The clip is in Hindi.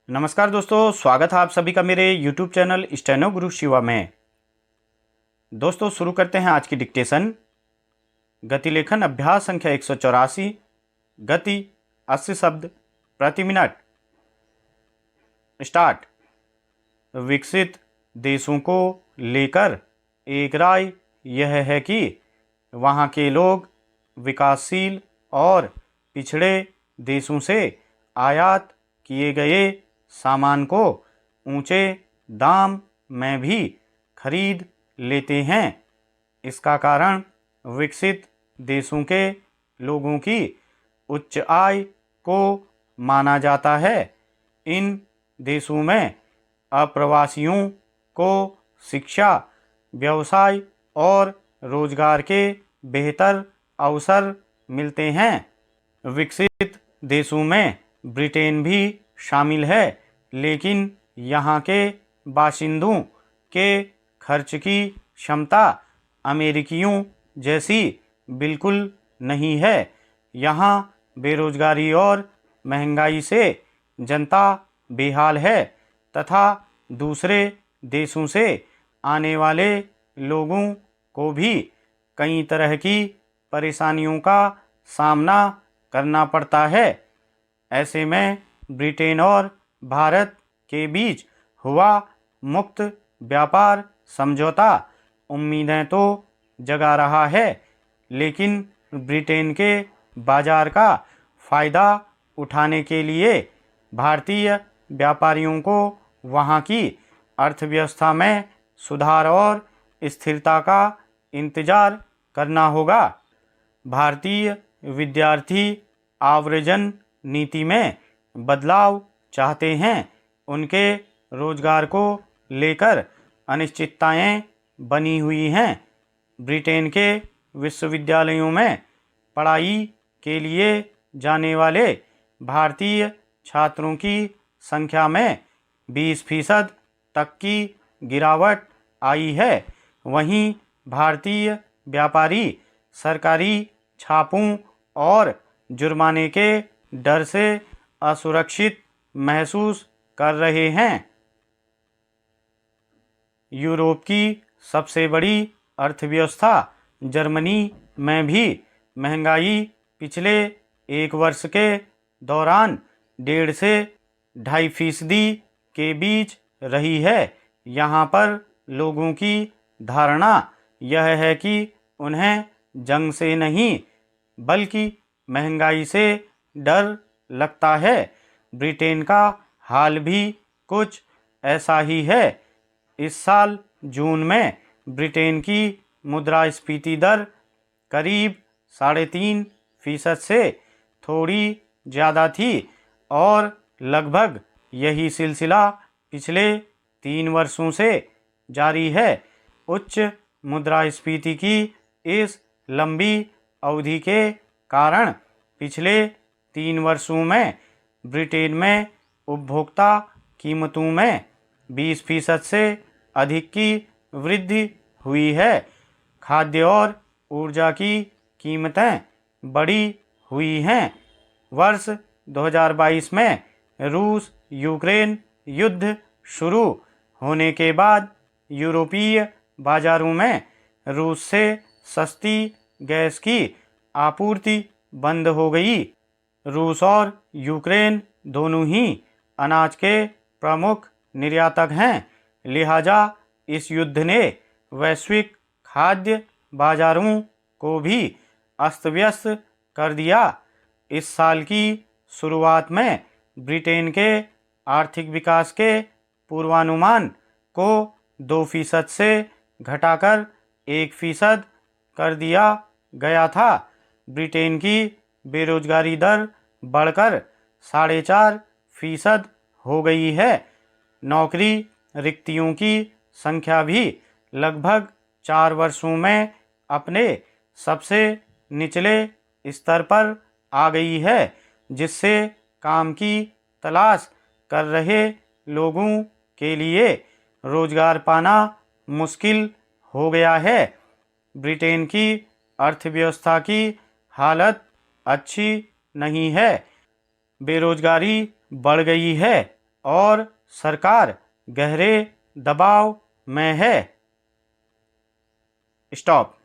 नमस्कार दोस्तों, स्वागत है आप सभी का मेरे YouTube चैनल स्टेनो गुरु शिवा में। दोस्तों शुरू करते हैं आज की डिक्टेशन। गति लेखन अभ्यास संख्या 184। गति 80 शब्द प्रति मिनट। स्टार्ट। विकसित देशों को लेकर एक राय यह है कि वहाँ के लोग विकासशील और पिछड़े देशों से आयात किए गए सामान को ऊंचे दाम में भी खरीद लेते हैं। इसका कारण विकसित देशों के लोगों की उच्च आय को माना जाता है। इन देशों में अप्रवासियों को शिक्षा, व्यवसाय और रोजगार के बेहतर अवसर मिलते हैं। विकसित देशों में ब्रिटेन भी शामिल है, लेकिन यहाँ के बाशिंदों के खर्च की क्षमता अमेरिकियों जैसी बिल्कुल नहीं है। यहाँ बेरोजगारी और महंगाई से जनता बेहाल है तथा दूसरे देशों से आने वाले लोगों को भी कई तरह की परेशानियों का सामना करना पड़ता है। ऐसे में ब्रिटेन और भारत के बीच हुआ मुक्त व्यापार समझौता उम्मीदें तो जगा रहा है, लेकिन ब्रिटेन के बाजार का फ़ायदा उठाने के लिए भारतीय व्यापारियों को वहाँ की अर्थव्यवस्था में सुधार और स्थिरता का इंतज़ार करना होगा। भारतीय विद्यार्थी आव्रजन नीति में बदलाव चाहते हैं। उनके रोजगार को लेकर अनिश्चितताएं बनी हुई हैं। ब्रिटेन के विश्वविद्यालयों में पढ़ाई के लिए जाने वाले भारतीय छात्रों की संख्या में 20% तक की गिरावट आई है। वहीं भारतीय व्यापारी सरकारी छापों और जुर्माने के डर से असुरक्षित महसूस कर रहे हैं। यूरोप की सबसे बड़ी अर्थव्यवस्था जर्मनी में भी महंगाई पिछले एक वर्ष के दौरान 1.5 से 2.5% के बीच रही है। यहाँ पर लोगों की धारणा यह है कि उन्हें जंग से नहीं बल्कि महंगाई से डर लगता है। ब्रिटेन का हाल भी कुछ ऐसा ही है। इस साल जून में ब्रिटेन की मुद्रास्फीति दर करीब 3.5% से थोड़ी ज़्यादा थी और लगभग यही सिलसिला पिछले 3 वर्षों से जारी है। उच्च मुद्रास्फीति की इस लंबी अवधि के कारण पिछले 3 वर्षों में ब्रिटेन में उपभोक्ता कीमतों में 20% से अधिक की वृद्धि हुई है। खाद्य और ऊर्जा की कीमतें बढ़ी हुई हैं। वर्ष 2022 में रूस यूक्रेन युद्ध शुरू होने के बाद यूरोपीय बाजारों में रूस से सस्ती गैस की आपूर्ति बंद हो गई। रूस और यूक्रेन दोनों ही अनाज के प्रमुख निर्यातक हैं। लिहाजा इस युद्ध ने वैश्विक खाद्य बाजारों को भी अस्त व्यस्त कर दिया। इस साल की शुरुआत में ब्रिटेन के आर्थिक विकास के पूर्वानुमान को 2% से घटाकर 1% कर दिया गया था। ब्रिटेन की बेरोजगारी दर बढ़कर 4.5% हो गई है। नौकरी रिक्तियों की संख्या भी लगभग 4 वर्षों में अपने सबसे निचले स्तर पर आ गई है, जिससे काम की तलाश कर रहे लोगों के लिए रोजगार पाना मुश्किल हो गया है। ब्रिटेन की अर्थव्यवस्था की हालत अच्छी नहीं है। बेरोजगारी बढ़ गई है और सरकार गहरे दबाव में है। स्टॉप।